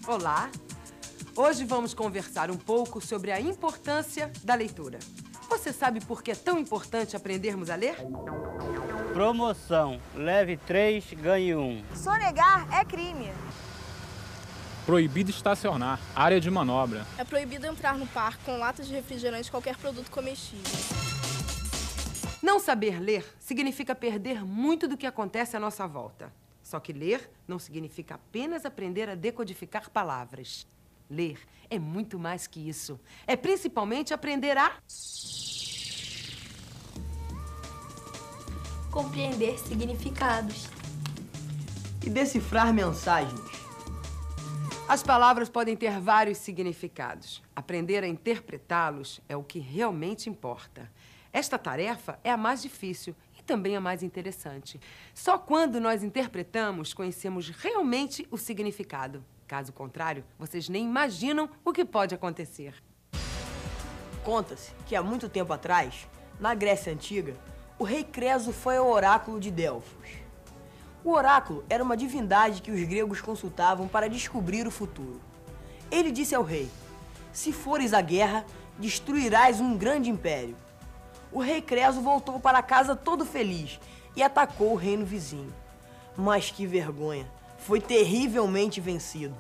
Olá! Hoje vamos conversar um pouco sobre a importância da leitura. Você sabe por que é tão importante aprendermos a ler? Promoção. Leve 3, ganhe 1. Sonegar é crime. Proibido estacionar. Área de manobra. É proibido entrar no parque com latas de refrigerante e qualquer produto comestível. Não saber ler significa perder muito do que acontece à nossa volta. Só que ler não significa apenas aprender a decodificar palavras. Ler é muito mais que isso. É principalmente aprender a compreender significados e decifrar mensagens. As palavras podem ter vários significados. Aprender a interpretá-los é o que realmente importa. Esta tarefa é a mais difícil e também a mais interessante. Só quando nós interpretamos, conhecemos realmente o significado. Caso contrário, vocês nem imaginam o que pode acontecer. Conta-se que há muito tempo atrás, na Grécia Antiga, o rei Creso foi ao oráculo de Delfos. O oráculo era uma divindade que os gregos consultavam para descobrir o futuro. Ele disse ao rei: "Se fores à guerra, destruirás um grande império." O rei Creso voltou para casa todo feliz e atacou o reino vizinho. Mas que vergonha! Foi terrivelmente vencido.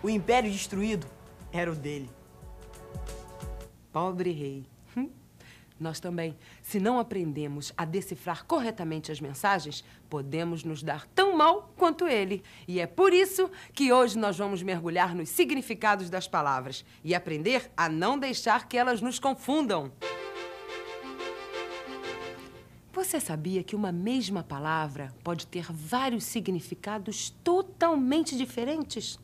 O império destruído era o dele. Pobre rei. Nós também, se não aprendemos a decifrar corretamente as mensagens, podemos nos dar tão mal quanto ele. E é por isso que hoje nós vamos mergulhar nos significados das palavras e aprender a não deixar que elas nos confundam. Você sabia que uma mesma palavra pode ter vários significados totalmente diferentes?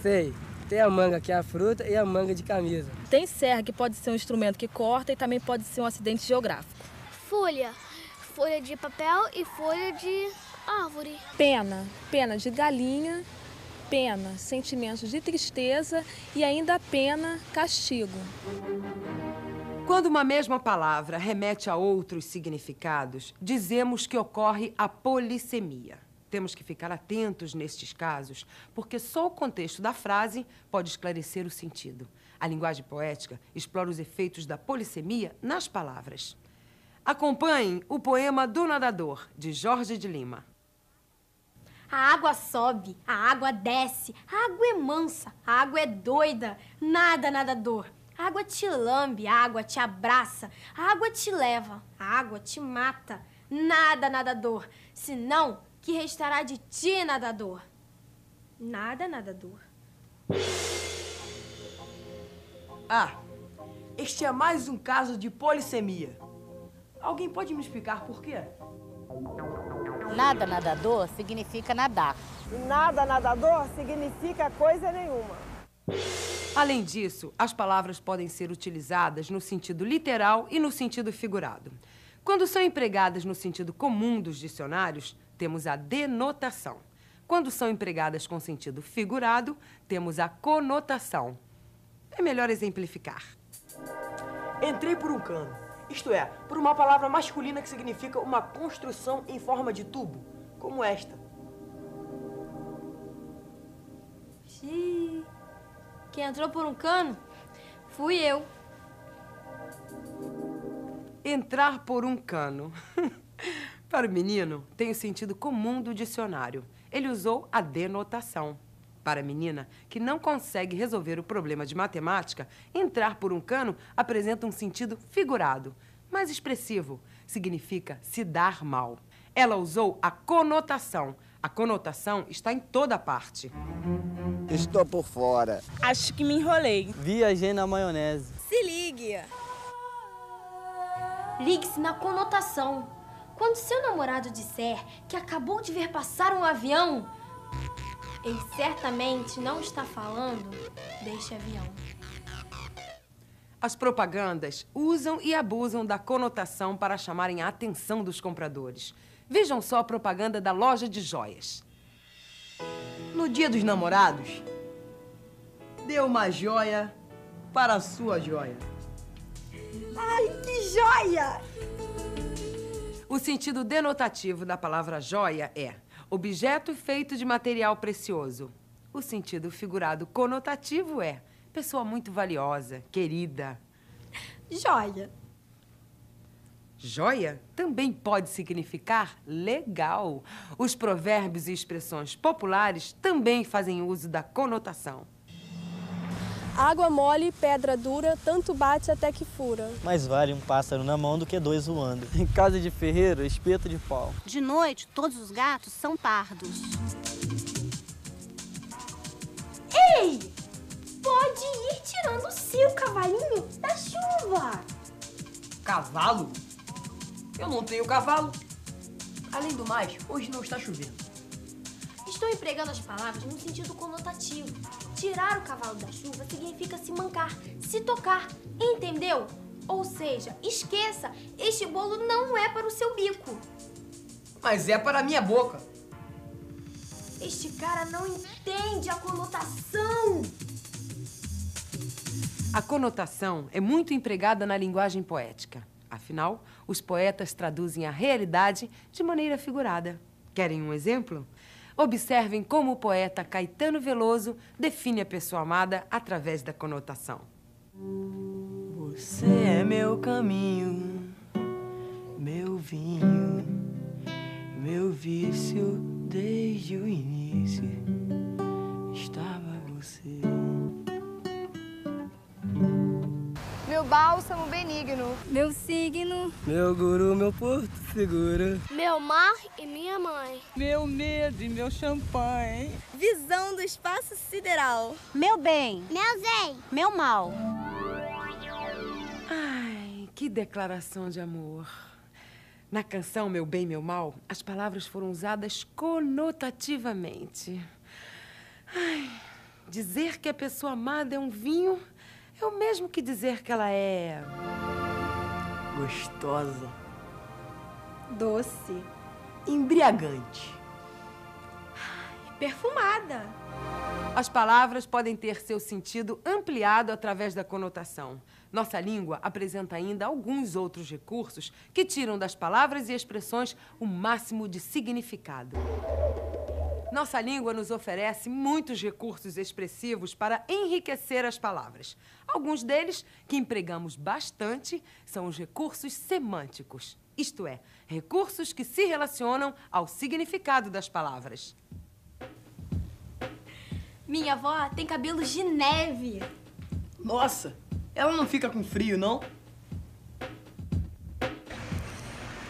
Sei. Tem a manga, que é a fruta, e a manga de camisa. Tem serra, que pode ser um instrumento que corta e também pode ser um acidente geográfico. Folha. Folha de papel e folha de árvore. Pena. Pena de galinha. Pena, sentimentos de tristeza e ainda pena, castigo. Quando uma mesma palavra remete a outros significados, dizemos que ocorre a polissemia. Temos que ficar atentos nestes casos, porque só o contexto da frase pode esclarecer o sentido. A linguagem poética explora os efeitos da polissemia nas palavras. Acompanhem o poema do Nadador, de Jorge de Lima. A água sobe, a água desce, a água é mansa, a água é doida, nada nadador. A água te lambe, a água te abraça, a água te leva, a água te mata, nada nadador, senão que restará de ti, nadador? Nada, nadador. Ah, este é mais um caso de polissemia. Alguém pode me explicar por quê? Nada nadador significa nadar. Nada nadador significa coisa nenhuma. Além disso, as palavras podem ser utilizadas no sentido literal e no sentido figurado. Quando são empregadas no sentido comum dos dicionários, temos a denotação. Quando são empregadas com sentido figurado, temos a conotação. É melhor exemplificar. Entrei por um cano, isto é, por uma palavra masculina que significa uma construção em forma de tubo, como esta. Xiii, quem entrou por um cano fui eu. Entrar por um cano. Para o menino, tem o sentido comum do dicionário. Ele usou a denotação. Para a menina, que não consegue resolver o problema de matemática, entrar por um cano apresenta um sentido figurado, mais expressivo. Significa se dar mal. Ela usou a conotação. A conotação está em toda parte. Estou por fora. Acho que me enrolei. Viajei na maionese. Se ligue. Ligue-se na conotação. Quando seu namorado disser que acabou de ver passar um avião, ele certamente não está falando deste avião. As propagandas usam e abusam da conotação para chamarem a atenção dos compradores. Vejam só a propaganda da loja de joias. No dia dos namorados, dê uma joia para a sua joia. Ai, que joia! O sentido denotativo da palavra joia é objeto feito de material precioso. O sentido figurado conotativo é pessoa muito valiosa, querida. Joia. Joia também pode significar legal. Os provérbios e expressões populares também fazem uso da conotação. Água mole, pedra dura, tanto bate até que fura. Mais vale um pássaro na mão do que dois voando. Em casa de ferreiro, espeto de pau. De noite, todos os gatos são pardos. Ei! Pode ir tirando o seu cavalinho da chuva. Cavalo? Eu não tenho cavalo. Além do mais, hoje não está chovendo. Estou empregando as palavras no sentido conotativo. Tirar o cavalo da chuva significa se mancar, se tocar, entendeu? Ou seja, esqueça, este bolo não é para o seu bico. Mas é para a minha boca. Este cara não entende a conotação. A conotação é muito empregada na linguagem poética. Afinal, os poetas traduzem a realidade de maneira figurada. Querem um exemplo? Observem como o poeta Caetano Veloso define a pessoa amada através da conotação. Você é meu caminho, meu vinho, meu vício desde o início. Estava você. Meu bálsamo benigno. Meu signo. Meu guru, meu porto seguro. Meu mar e minha mãe. Meu medo e meu champanhe. Visão do espaço sideral. Meu bem. Meu zen. Meu mal. Ai, que declaração de amor. Na canção Meu Bem, Meu Mal, as palavras foram usadas conotativamente. Ai, dizer que a pessoa amada é um vinho é o mesmo que dizer que ela é... gostosa, Doce. embriagante, Perfumada. As palavras podem ter seu sentido ampliado através da conotação. Nossa língua apresenta ainda alguns outros recursos que tiram das palavras e expressões o máximo de significado. Nossa língua nos oferece muitos recursos expressivos para enriquecer as palavras. Alguns deles, que empregamos bastante, são os recursos semânticos. Isto é, recursos que se relacionam ao significado das palavras. Minha avó tem cabelos de neve. Nossa, ela não fica com frio, não?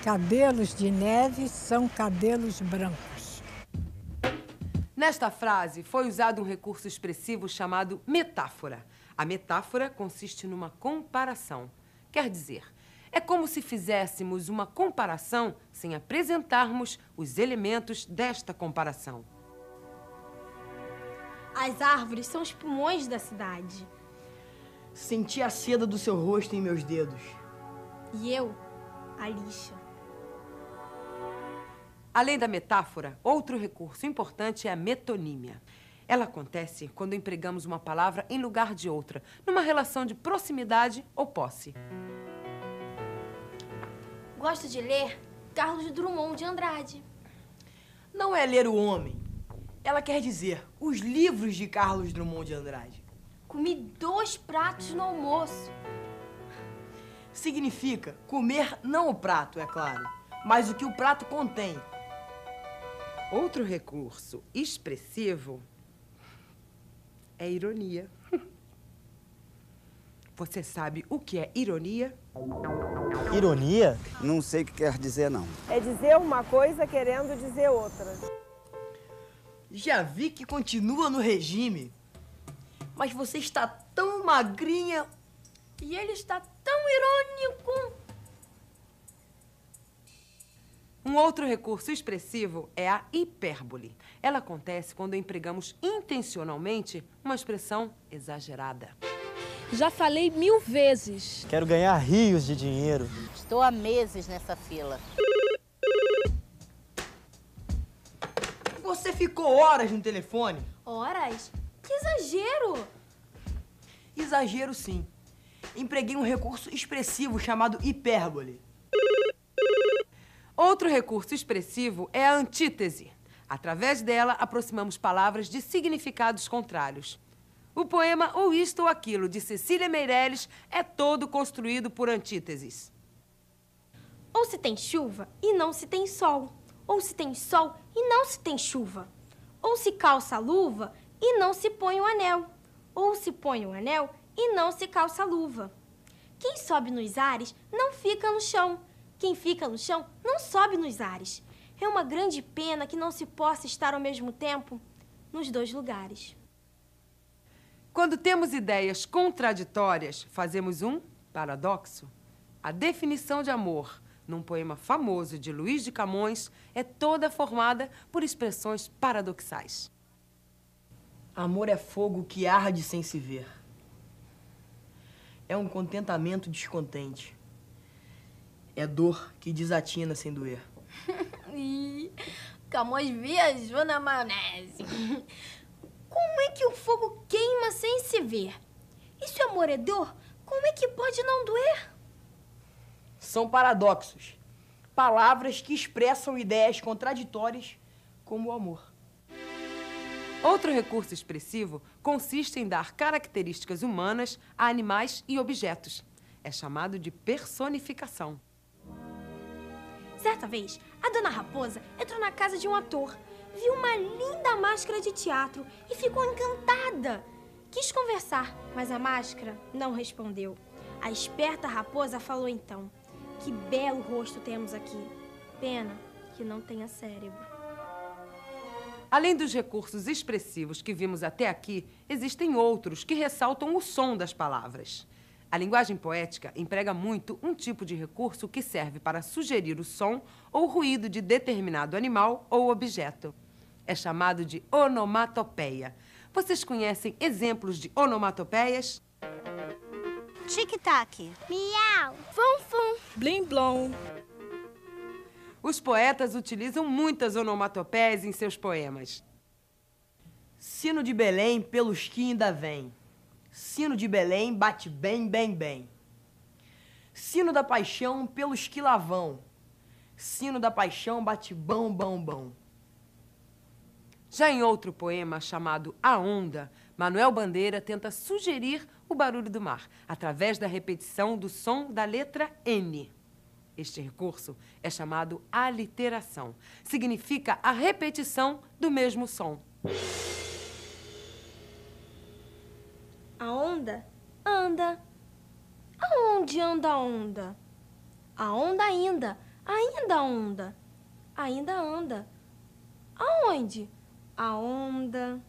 Cabelos de neve são cabelos brancos. Nesta frase, foi usado um recurso expressivo chamado metáfora. A metáfora consiste numa comparação. Quer dizer, é como se fizéssemos uma comparação sem apresentarmos os elementos desta comparação. As árvores são os pulmões da cidade. Senti a seda do seu rosto em meus dedos. E eu, a lixa. Além da metáfora, outro recurso importante é a metonímia. Ela acontece quando empregamos uma palavra em lugar de outra, numa relação de proximidade ou posse. Gosto de ler Carlos Drummond de Andrade. Não é ler o homem. Ela quer dizer os livros de Carlos Drummond de Andrade. Comi 2 pratos no almoço. Significa comer não o prato, é claro, mas o que o prato contém. Outro recurso expressivo é ironia. Você sabe o que é ironia? Ironia? Não sei o que quer dizer, não. É dizer uma coisa querendo dizer outra. Já vi que continua no regime, mas você está tão magrinha e ele está tão irônico. Um outro recurso expressivo é a hipérbole. Ela acontece quando empregamos intencionalmente uma expressão exagerada. Já falei 1000 vezes. Quero ganhar rios de dinheiro. Estou há meses nessa fila. Você ficou horas no telefone? Horas? Que exagero! Exagero, sim. Empreguei um recurso expressivo chamado hipérbole. Outro recurso expressivo é a antítese. Através dela, aproximamos palavras de significados contrários. O poema Ou Isto ou Aquilo, de Cecília Meirelles, é todo construído por antíteses. Ou se tem chuva e não se tem sol. Ou se tem sol e não se tem chuva. Ou se calça a luva e não se põe o anel. Ou se põe o anel e não se calça a luva. Quem sobe nos ares não fica no chão. Quem fica no chão não sobe nos ares. É uma grande pena que não se possa estar ao mesmo tempo nos dois lugares. Quando temos ideias contraditórias, fazemos um paradoxo. A definição de amor, num poema famoso de Luís de Camões, é toda formada por expressões paradoxais. Amor é fogo que arde sem se ver. É um contentamento descontente. É dor que desatina sem doer. Ih, Camões viajou na maionese. Como é que o fogo queima sem se ver? E se o amor é dor, como é que pode não doer? São paradoxos. Palavras que expressam ideias contraditórias como o amor. Outro recurso expressivo consiste em dar características humanas a animais e objetos. É chamado de personificação. Certa vez, a dona Raposa entrou na casa de um ator, viu uma linda máscara de teatro e ficou encantada. Quis conversar, mas a máscara não respondeu. A esperta raposa falou então: que belo rosto temos aqui. Pena que não tenha cérebro. Além dos recursos expressivos que vimos até aqui, existem outros que ressaltam o som das palavras. A linguagem poética emprega muito um tipo de recurso que serve para sugerir o som ou ruído de determinado animal ou objeto. É chamado de onomatopeia. Vocês conhecem exemplos de onomatopeias? Tic-tac. Miau. Fum-fum. Blim-blom. Os poetas utilizam muitas onomatopeias em seus poemas. Sino de Belém, pelos que ainda vem. Sino de Belém bate bem, bem, bem. Sino da paixão, pelos que lá vão. Sino da paixão bate bom, bom, bom. Já em outro poema chamado A Onda, Manuel Bandeira tenta sugerir o barulho do mar através da repetição do som da letra N. Este recurso é chamado aliteração. Significa a repetição do mesmo som. A onda anda. Aonde anda a onda? A onda ainda onda. Ainda anda. Aonde? A onda.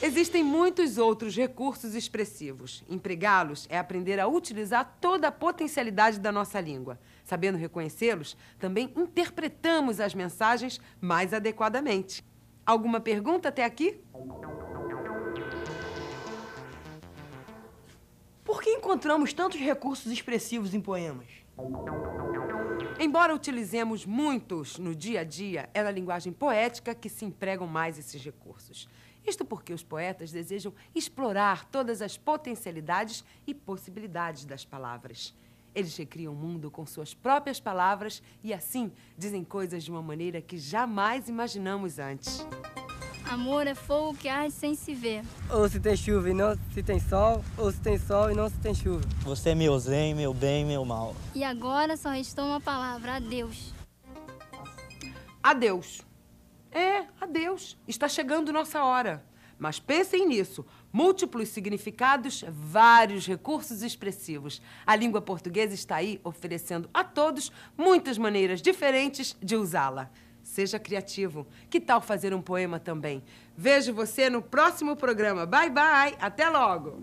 Existem muitos outros recursos expressivos. Empregá-los é aprender a utilizar toda a potencialidade da nossa língua. Sabendo reconhecê-los, também interpretamos as mensagens mais adequadamente. Alguma pergunta até aqui? Por que encontramos tantos recursos expressivos em poemas? Embora utilizemos muitos no dia a dia, é na linguagem poética que se empregam mais esses recursos. Isto porque os poetas desejam explorar todas as potencialidades e possibilidades das palavras. Eles recriam o mundo com suas próprias palavras e, assim, dizem coisas de uma maneira que jamais imaginamos antes. Amor é fogo que arde sem se ver. Ou se tem chuva e não se tem sol, ou se tem sol e não se tem chuva. Você é meu zen, meu bem, meu mal. E agora só restou uma palavra: adeus. Adeus. Adeus. Está chegando nossa hora. Mas pensem nisso. Múltiplos significados, vários recursos expressivos. A língua portuguesa está aí oferecendo a todos muitas maneiras diferentes de usá-la. Seja criativo. Que tal fazer um poema também? Vejo você no próximo programa. Bye, bye. Até logo.